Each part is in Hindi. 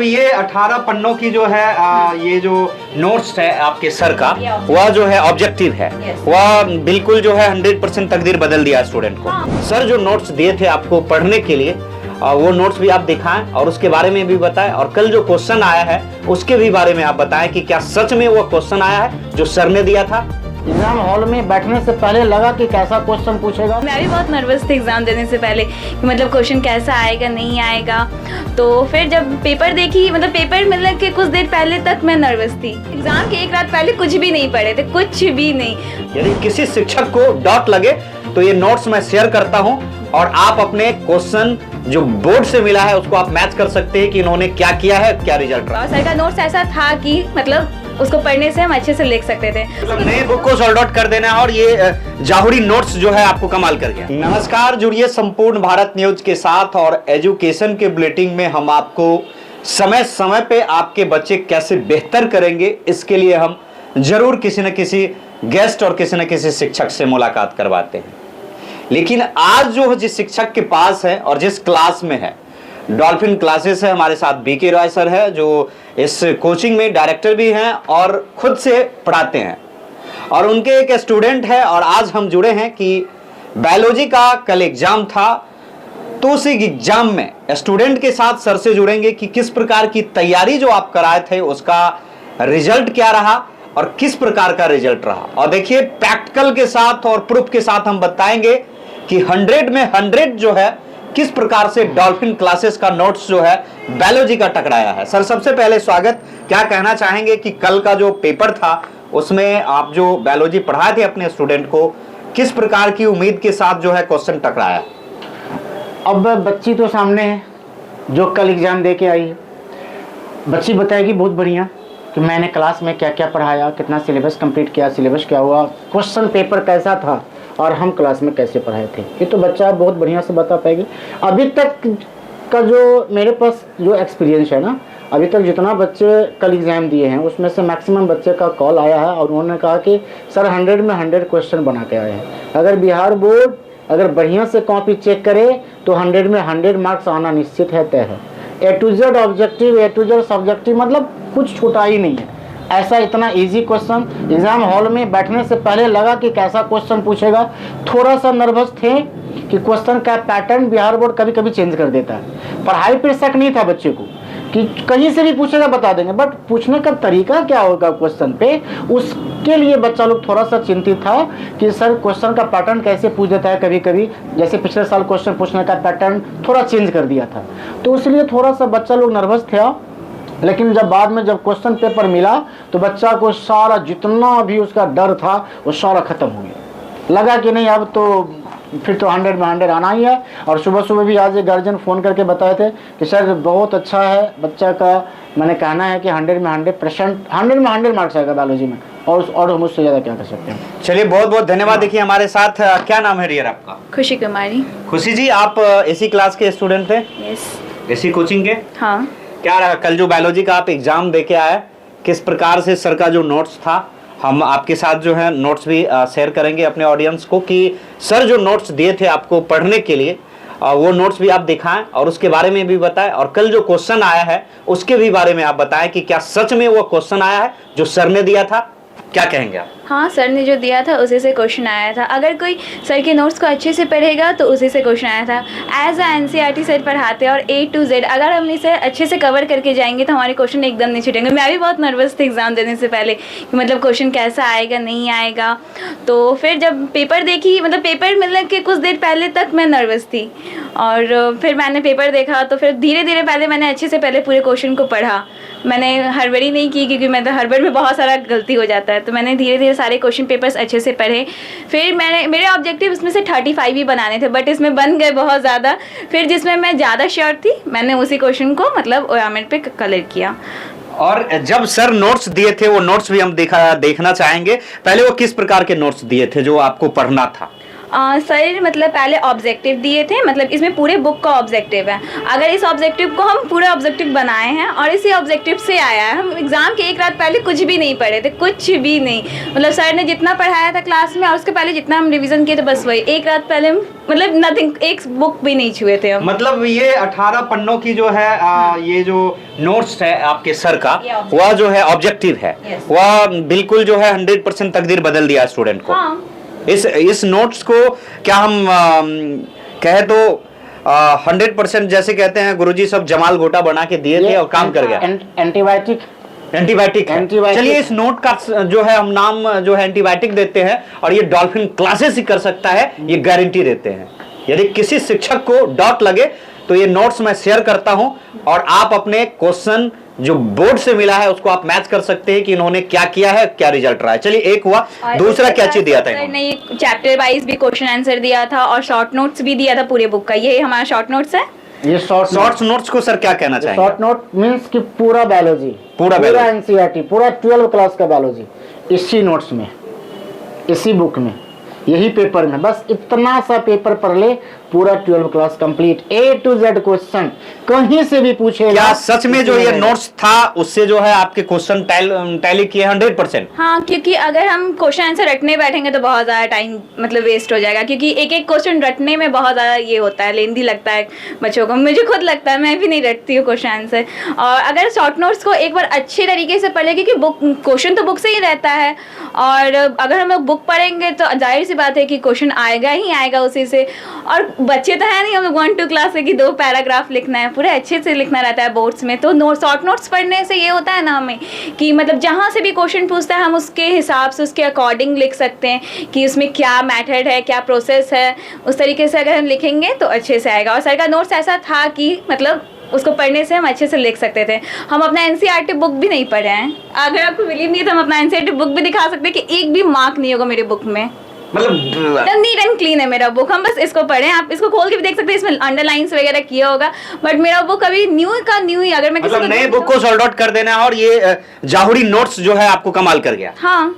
ये 18 पन्नों की जो है ये जो नोट्स है आपके सर का, वह जो है ऑब्जेक्टिव है, वह बिल्कुल जो है 100% तकदीर बदल दिया स्टूडेंट को। सर जो नोट्स दिए थे आपको पढ़ने के लिए, वो नोट्स भी आप दिखाएं और उसके बारे में भी बताएं, और कल जो क्वेश्चन आया है उसके भी बारे में आप बताएं कि क्या सच में वो क्वेश्चन आया है जो सर ने दिया था। एग्जाम हॉल में बैठने से पहले लगा कि कैसा क्वेश्चन पूछेगा। मैं भी बहुत नर्वस थी एग्जाम देने से पहले कि मतलब क्वेश्चन कैसा आएगा नहीं आएगा। तो फिर जब पेपर देखी, मतलब पेपर मिलने के कुछ देर पहले तक मैं नर्वस थी। एग्जाम के एक रात पहले कुछ भी नहीं पढ़े थे, कुछ भी नहीं। यदि किसी शिक्षक को डाउट लगे तो ये नोट्स मैं शेयर करता हूँ और आप अपने क्वेश्चन जो बोर्ड से मिला है उसको आप मैच कर सकते हैं कि इन्होंने क्या किया है, क्या रिजल्ट रहा। और सर का नोट्स ऐसा था कि मतलब उसको पढ़ने से हम अच्छे से लिख सकते थे। मतलब नए बुक को सोल्ड आउट कर देना और ये जाहुरी नोट्स जो है आपको कमाल कर गया। नमस्कार, जुड़िए संपूर्ण भारत न्यूज के साथ और एजुकेशन के बुलेटिन में हम आपको समय समय पे आपके बच्चे कैसे बेहतर करेंगे इसके लिए हम जरूर किसी न किसी गेस्ट और किसी न किसी शिक्षक से मुलाकात करवाते हैं। लेकिन आज जो जिस शिक्षक के पास है और जिस क्लास में है, डॉल्फिन क्लासेस है, हमारे साथ बीके रॉय सर है जो इस कोचिंग में डायरेक्टर भी हैं और खुद से पढ़ाते हैं, और उनके एक स्टूडेंट है। और आज हम जुड़े हैं कि बायोलॉजी का कल एग्जाम था, तो उस एग्जाम में स्टूडेंट के साथ सर से जुड़ेंगे कि किस प्रकार की तैयारी जो आप कराए थे उसका रिजल्ट क्या रहा और किस प्रकार का रिजल्ट रहा। और देखिए प्रैक्टिकल के साथ और प्रूफ के साथ हम बताएंगे कि 100 में 100 जो है किस प्रकार से डॉल्फिन क्लासेस का नोट्स जो है बायोलॉजी का टकराया है। सर सबसे पहले स्वागत। क्या कहना चाहेंगे कि कल का जो पेपर था उसमें आप जो बायोलॉजी पढ़ाए थे अपने स्टूडेंट को, किस प्रकार की उम्मीद के साथ जो है क्वेश्चन टकराया? अब बच्ची तो सामने है जो कल एग्जाम दे के आई है। बच्ची बताएगी बहुत बढ़िया कि मैंने क्लास में क्या क्या पढ़ाया, कितना सिलेबस कंप्लीट किया, सिलेबस क्या हुआ, क्वेश्चन पेपर कैसा था और हम क्लास में कैसे पढ़ाए थे। ये तो बच्चा बहुत बढ़िया से बता पाएगी। अभी तक का जो मेरे पास जो एक्सपीरियंस है ना, अभी तक जितना बच्चे कल एग्ज़ाम दिए हैं उसमें से मैक्सिमम बच्चे का कॉल आया है और उन्होंने कहा कि सर 100 में 100 क्वेश्चन बना के आए हैं। अगर बिहार बोर्ड अगर बढ़िया से कॉपी चेक करे तो 100 में 100 मार्क्स आना निश्चित है, तय है। A to Z objective, A to Z subjective, मतलब कुछ छूटा ही नहीं है। ऐसा इतना इजी क्वेश्चन एग्जाम हॉल में बैठने से पहले लगा कि कैसा क्वेश्चन पूछेगा। थोड़ा सा नर्वस थे कि क्वेश्चन का पैटर्न बिहार बोर्ड कभी कभी चेंज कर देता है। पढ़ाई पर शक नहीं था बच्चे को कि कहीं से भी पूछेगा बता देंगे, बट पूछने का तरीका क्या होगा क्वेश्चन पे, उसके लिए बच्चा लोग थोड़ा सा चिंतित था कि सर क्वेश्चन का पैटर्न कैसे पूछ देता है। कभी कभी जैसे पिछले साल क्वेश्चन पूछने का पैटर्न थोड़ा चेंज कर दिया था, तो इसलिए थोड़ा सा बच्चा लोग नर्वस थे। लेकिन जब बाद में जब क्वेश्चन पेपर मिला तो बच्चा को सारा जितना भी उसका डर था वो सारा खत्म हो गया। लगा कि नहीं अब तो फिर तो 100 में 100 आना ही है। और सुबह सुबह भी आज एक गार्जियन फ़ोन करके बताए थे कि सर बहुत अच्छा है बच्चा का, मैंने कहना है कि 100 में 100 मार्क्स आएगा बायोलॉजी में, और हम उससे ज़्यादा क्या कर सकते हैं। चलिए बहुत बहुत धन्यवाद। देखिए हमारे साथ क्या नाम है डियर आपका? खुशी कुमारी। खुशी जी, आप इसी क्लास के स्टूडेंट थे? यस। इसी कोचिंग के? हाँ। क्या रहा कल जो बायोलॉजी का आप एग्जाम दे के आए, किस प्रकार से सर का जो नोट्स था, हम आपके साथ जो है नोट्स भी शेयर करेंगे अपने ऑडियंस को कि सर जो नोट्स दिए थे आपको पढ़ने के लिए, वो नोट्स भी आप दिखाएं और उसके बारे में भी बताएं, और कल जो क्वेश्चन आया है उसके भी बारे में आप बताएं कि क्या सच में वो क्वेश्चन आया है जो सर ने दिया था। क्या कहेंगे आप? हाँ, सर ने जो दिया था उसी से क्वेश्चन आया था। अगर कोई सर के नोट्स को अच्छे से पढ़ेगा तो उसी से क्वेश्चन आया था। एज अ एनसीईआरटी सर पढ़ाते हैं और ए टू जेड अगर हम इसे अच्छे से कवर करके जाएंगे तो हमारे क्वेश्चन एकदम नहीं छूटेंगे। मैं भी बहुत नर्वस थी एग्ज़ाम देने से पहले कि मतलब क्वेश्चन कैसा आएगा नहीं आएगा। तो फिर जब पेपर देखी, मतलब पेपर मिलने के कुछ देर पहले तक मैं नर्वस थी, और फिर मैंने पेपर देखा तो फिर धीरे धीरे पहले मैंने अच्छे से पहले पूरे क्वेश्चन को पढ़ा। मैंने हड़बड़ी नहीं की क्योंकि मैं तो हड़बड़ में बहुत सारा गलती हो जाता है, तो मैंने धीरे धीरे सारे क्वेश्चन पेपर्स अच्छे से पढ़े। फिर मेरे ऑब्जेक्टिव इसमें से 35 ही बनाने थे, बट इसमें बन गए बहुत ज़्यादा। फिर जिसमें मैं ज़्यादा श्योर थी मैंने उसी क्वेश्चन को मतलब ओयामेट पे कलर किया। और जब सर नोट्स दिए थे वो नोट्स भी हम देखना चाहेंगे। पहले वो किस प्रकार के नोट्स दिए थे जो आपको पढ़ना था? सर मतलब पहले ऑब्जेक्टिव दिए थे, मतलब इसमें पूरे बुक का ऑब्जेक्टिव है। अगर इस ऑब्जेक्टिव को हम पूरा ऑब्जेक्टिव बनाए हैं और इसी ऑब्जेक्टिव से आया है, हम एग्ज़ाम के एक रात पहले कुछ भी नहीं पढ़े थे, कुछ भी नहीं। मतलब सर ने जितना पढ़ाया था क्लास में और उसके पहले जितना हम रिवीजन किए थे बस वही, एक रात पहले हम मतलब नथिंग, एक बुक भी नहीं छुए थे हम। मतलब ये 18 पन्नों की जो है ये जो नोट्स है आपके सर का, वह जो है ऑब्जेक्टिव है, वह बिल्कुल जो है 100% तकदीर बदल दिया स्टूडेंट को। हाँ। इस नोट्स को क्या हम कहे तो 100% जैसे कहते हैं गुरुजी सब जमाल गोटा बना के दिए थे और काम कर गया। एंटीबायोटिक है। चलिए इस नोट का जो है हम नाम जो है एंटीबायोटिक देते हैं और ये डॉल्फिन क्लासेस ही कर सकता है, ये गारंटी देते हैं। यदि किसी शिक्षक को डाउट लगे तो ये नोट्स मैं शेयर करता हूं और आप अपने क्वेश्चन जो बोर्ड से मिला है उसको आप मैच कर सकते हैं कि इन्होंने क्या किया है, क्या रिजल्ट रहा है। चलिए एक हुआ, दूसरा क्या चीज दिया था इन्होंने? चैप्टर वाइज भी क्वेश्चन आंसर दिया था और शॉर्ट नोट्स भी दिया था पूरे बुक का। ये हमारा शॉर्ट नोट्स है। ये शॉर्ट नोट्स को सर क्या कहना चाहेंगे? शॉर्ट नोट मींस कि पूरा बायोलॉजी, पूरा एनसीईआरटी, पूरा 12 क्लास का बायोलॉजी इसी नोट्स में, इसी बुक में, यही पेपर में, बस इतना सा पेपर पढ़ ले, पूरा 12 class complete, A to Z question कहीं से भी पूछेगा। क्या सच में जो ये नोट्स था उससे जो है आपके क्वेश्चन टैली किए 100%? हाँ, क्योंकि अगर हम क्वेश्चन आंसर रटने बैठेंगे तो बहुत ज़्यादा टाइम मतलब वेस्ट हो जाएगा, क्योंकि एक एक क्वेश्चन रटने में बहुत ज़्यादा ये होता है, लेंदी लगता है बच्चों को। मुझे खुद लगता है, मैं भी नहीं रटती हूँ क्वेश्चन आंसर। और अगर शॉर्ट नोट्स को एक बार अच्छे तरीके से पढ़े, क्योंकि बुक क्वेश्चन तो बुक से ही रहता है, और अगर हम लोग बुक पढ़ेंगे तो जाहिर सी बात है कि क्वेश्चन आएगा ही आएगा उसी से। और बच्चे तो है नहीं हम लोग 1-2 क्लास से कि 2 पैराग्राफ लिखना है, पूरे अच्छे से लिखना रहता है बोर्ड्स में। तो शॉर्ट नोट्स पढ़ने से ये होता है ना हमें कि मतलब जहाँ से भी क्वेश्चन पूछता है हम उसके हिसाब से, उसके अकॉर्डिंग लिख सकते हैं कि उसमें क्या मेथड है, क्या प्रोसेस है। उस तरीके से अगर हम लिखेंगे तो अच्छे से आएगा। और सर का नोट्स ऐसा था कि मतलब उसको पढ़ने से हम अच्छे से लिख सकते थे। हम अपना एनसीईआरटी बुक भी नहीं पढ़े हैं। अगर आपको बिलीव नहीं है तो हम अपना एनसीईआरटी बुक भी दिखा सकते हैं कि एक भी मार्क नहीं होगा मेरे बुक में। मतलब नीट एंड क्लीन है मेरा बुक, हम बस इसको पढ़े। आप इसको खोल के भी देख सकते हैं, इसमें अंडरलाइंस वगैरह किया होगा, बट मेरा बुक अभी न्यू का न्यू ही। अगर मैं मतलब नए बुक को सोल्ड आउट कर देना है और ये जाहुरी नोट्स जो है आपको कमाल कर गया। हाँ।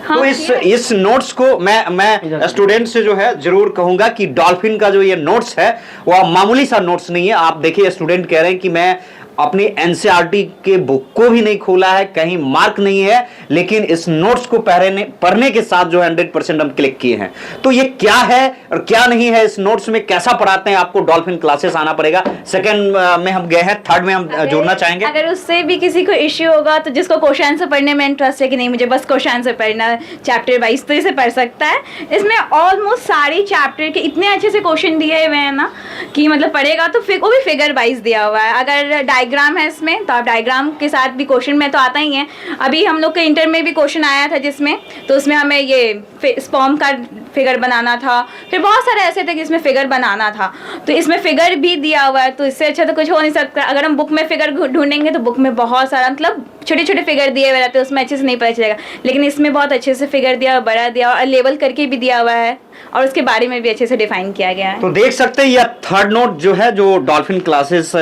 तो इस नोट्स को मैं स्टूडेंट से जो है जरूर कहूंगा कि डॉल्फिन का जो ये नोट्स है वो मामूली सा नोट्स नहीं है। आप देखिए स्टूडेंट कह रहे हैं कि मैं अपनी एनसीईआरटी के बुक को भी नहीं खोला है, कहीं मार्क नहीं है, लेकिन इस नोट्स को पढ़ने के साथ जो है 100% हम क्लिक किए हैं। तो ये क्या है और क्या नहीं है, इस नोट्स में कैसा पढ़ाते हैं, आपको डॉल्फिन क्लासेस आना पड़ेगा। सेकंड में हम गए हैं, थर्ड में हम जुड़ना चाहेंगे। अगर उससे भी किसी को इश्यू होगा तो जिसको क्वेश्चन आंसर पढ़ने में इंटरेस्ट है कि नहीं मुझे बस क्वेश्चन आंसर पढ़ना है चैप्टर वाइज, तो इसे पढ़ सकता है। इसमें ऑलमोस्ट सारे चैप्टर के इतने अच्छे से क्वेश्चन दिए हुए हैं ना कि मतलब पढ़ेगा तो वो भी फिगर वाइज दिया हुआ है। अगर डायग्राम है इसमें तो आप डायग्राम के साथ भी क्वेश्चन में तो आता ही है। अभी हम लोग के इंटर में भी क्वेश्चन आया था जिसमें, तो उसमें हमें ये स्पर्म का फिगर बनाना था, फिर बहुत सारे ऐसे थे जिसमें फिगर बनाना था, तो इसमें फिगर भी दिया हुआ है। तो इससे अच्छा तो कुछ हो नहीं सकता। अगर हम बुक में फिगर ढूंढेंगे तो बुक में बहुत सारा मतलब छोटे छोटे फिगर दिए हुए रहते हैं, उसमें अच्छे से नहीं पता चलेगा, लेकिन इसमें बहुत अच्छे से फिगर दिया, बड़ा दिया और लेवल करके भी दिया हुआ है और उसके बारे में भी अच्छे से डिफाइन किया गया है। तो देख सकते हैं यह थर्ड नोट जो है जो डॉल्फिन क्लासेस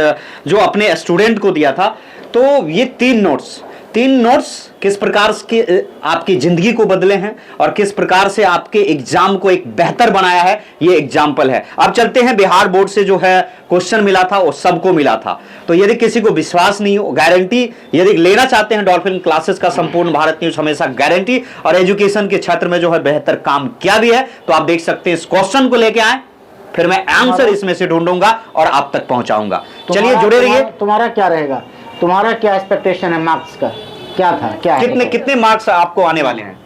जो अपने स्टूडेंट को दिया था, तो ये तीन नोट्स किस प्रकार के आपकी जिंदगी को बदले हैं और किस प्रकार से आपके एग्जाम को एक बेहतर बनाया है, ये एग्जाम्पल है। अब चलते हैं बिहार बोर्ड से जो है क्वेश्चन मिला था वो सबको मिला था। तो यदि किसी को विश्वास नहीं हो, गारंटी यदि लेना चाहते हैं डॉल्फिन क्लासेस का, संपूर्ण भारत न्यूज हमेशा गारंटी और एजुकेशन के क्षेत्र में जो है बेहतर काम किया भी है। तो आप देख सकते हैं इस क्वेश्चन को लेके आए, फिर मैं आंसर इसमें से ढूंढूंगा और आप तक पहुंचाऊंगा। चलिए जुड़े रहिए। तुम्हारा क्या रहेगा, तुम्हारा क्या एक्सपेक्टेशन है मार्क्स का, क्या था, क्या है? कितने मार्क्स आपको आने वाले हैं?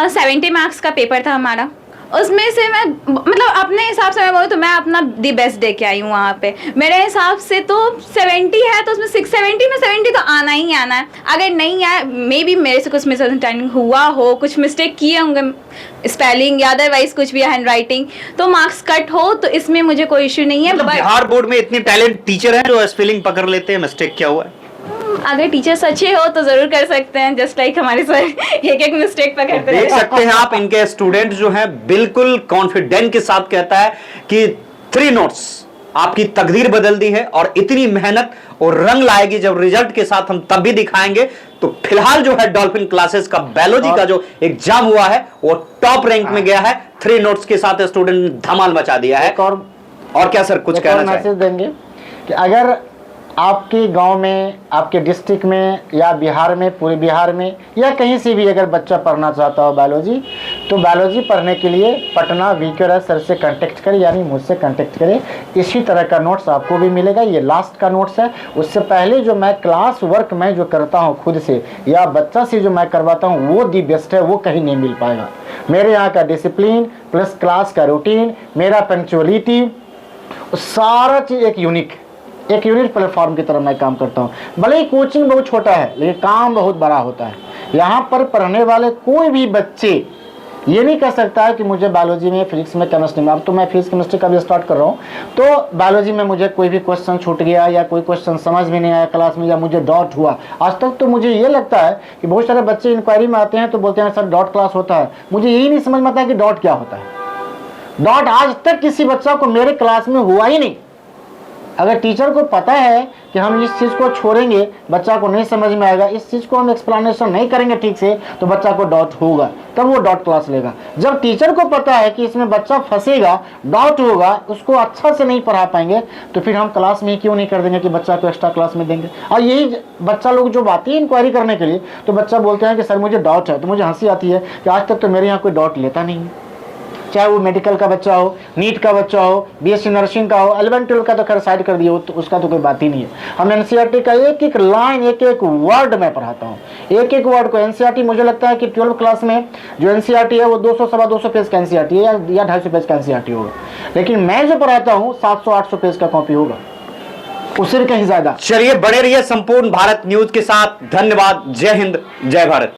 70 मार्क्स का पेपर था हमारा। उसमें से मैं मतलब अपने हिसाब से मैं बोलूँ तो मैं अपना दी बेस्ट दे के आई हूँ वहाँ पे। मेरे हिसाब से तो 70 है तो उसमें 670 में 70 तो आना ही आना है। अगर नहीं आया, मे बी मेरे से कुछ मिसअंडरस्टैंडिंग हुआ हो, कुछ मिस्टेक किए होंगे स्पेलिंग या अदरवाइज कुछ भी हैंड राइटिंग, तो मार्क्स कट हो तो इसमें मुझे कोई इश्यू नहीं है। बिहार बोर्ड में इतने टैलेंट टीचर हैं जो स्पेलिंग पकड़ लेते हैं, मिस्टेक क्या हुआ है? अगर टीचर्स अच्छे हो तो जरूर कर सकते हैं, जस्ट लाइक हमारे सर एक मिस्टेक पकड़ते हैं। देख सकते हैं आप, इनके स्टूडेंट जो हैं बिल्कुल कॉन्फिडेंट के साथ कहता है कि 3 नोट्स आपकी तकदीर बदल दी है और इतनी मेहनत और रंग लाएगी जब रिजल्ट के साथ हम तब भी दिखाएंगे। तो फिलहाल जो है डॉल्फिन क्लासेस का बायोलॉजी का जो एग्जाम हुआ है वो टॉप रैंक में गया है। 3 नोट्स के साथ स्टूडेंट ने धमाल मचा दिया है। और क्या सर कुछ कहना चाहिए? मैसेज देंगे कि अगर आपके गांव में, आपके डिस्ट्रिक्ट में या बिहार में, पूरे बिहार में या कहीं से भी अगर बच्चा पढ़ना चाहता हो बायोलॉजी, तो बायोलॉजी पढ़ने के लिए पटना वीके सर से कांटेक्ट करें, यानी मुझसे कांटेक्ट करें। इसी तरह का नोट्स आपको भी मिलेगा। ये लास्ट का नोट्स है। उससे पहले जो मैं क्लास वर्क मैं जो करता हूँ खुद से या बच्चा से जो मैं करवाता हूँ वो दी बेस्ट है, वो कहीं नहीं मिल पाएगा। मेरे यहाँ का डिसिप्लिन प्लस क्लास का रूटीन, मेरा पंक्चुअलिटी, सारा चीज़ एक यूनिक प्लेटफॉर्म की तरह मैं काम करता हूँ। भले ही कोचिंग बहुत छोटा है लेकिन काम बहुत बड़ा होता है। यहाँ पर पढ़ने वाले कोई भी बच्चे ये नहीं कह सकता है कि मुझे बायोलॉजी में, फिजिक्स में, केमिस्ट्री में, अब तो मैं फिजिक्स केमिस्ट्री का भी स्टार्ट कर रहा हूँ, तो बायोलॉजी में मुझे कोई भी क्वेश्चन छूट गया या कोई क्वेश्चन समझ में नहीं आया क्लास में या मुझे डाउट हुआ। आज तक तो मुझे ये लगता है कि बहुत सारे बच्चे इंक्वायरी में आते हैं तो बोलते हैं सर डाउट क्लास होता है। मुझे यही नहीं समझ में आता है कि डाउट क्या होता है। डाउट आज तक किसी बच्चा को मेरे क्लास में हुआ ही नहीं। अगर टीचर को पता है कि हम इस चीज़ को छोड़ेंगे, बच्चा को नहीं समझ में आएगा, इस चीज़ को हम एक्सप्लेनेशन नहीं करेंगे ठीक से, तो बच्चा को डाउट होगा, तब वो डाउट क्लास लेगा। जब टीचर को पता है कि इसमें बच्चा फंसेगा, डाउट होगा, उसको अच्छा से नहीं पढ़ा पाएंगे, तो फिर हम क्लास में ही क्यों नहीं कर देंगे कि बच्चा को एक्स्ट्रा क्लास में देंगे। और यही बच्चा लोग जो आती है इंक्वायरी करने के लिए, तो बच्चा बोलते हैं कि सर मुझे डाउट है, तो मुझे हंसी आती है कि आज तक तो मेरे यहाँ कोई डाउट लेता नहीं है। चाहे वो मेडिकल का बच्चा हो, नीट का बच्चा हो, बीएससी नर्सिंग का हो, 11-12 का तो खैर साइड कर दिया हो, तो उसका तो कोई बात ही नहीं है। हम एनसीईआरटी का एक एक लाइन, एक एक वर्ड मैं पढ़ाता हूँ, एक एक वर्ड को। एनसीईआरटी मुझे लगता है कि 12 क्लास में जो एनसीईआरटी है वो 200-250 पेज का एनसीईआरटी है या 250 पेज का एनसीईआरटी होगा, लेकिन मैं जो पढ़ाता हूँ 700-800 पेज का कॉपी होगा, उससे कहीं ज़्यादा। चलिए बने रहिए संपूर्ण भारत न्यूज के साथ। धन्यवाद। जय हिंद, जय भारत।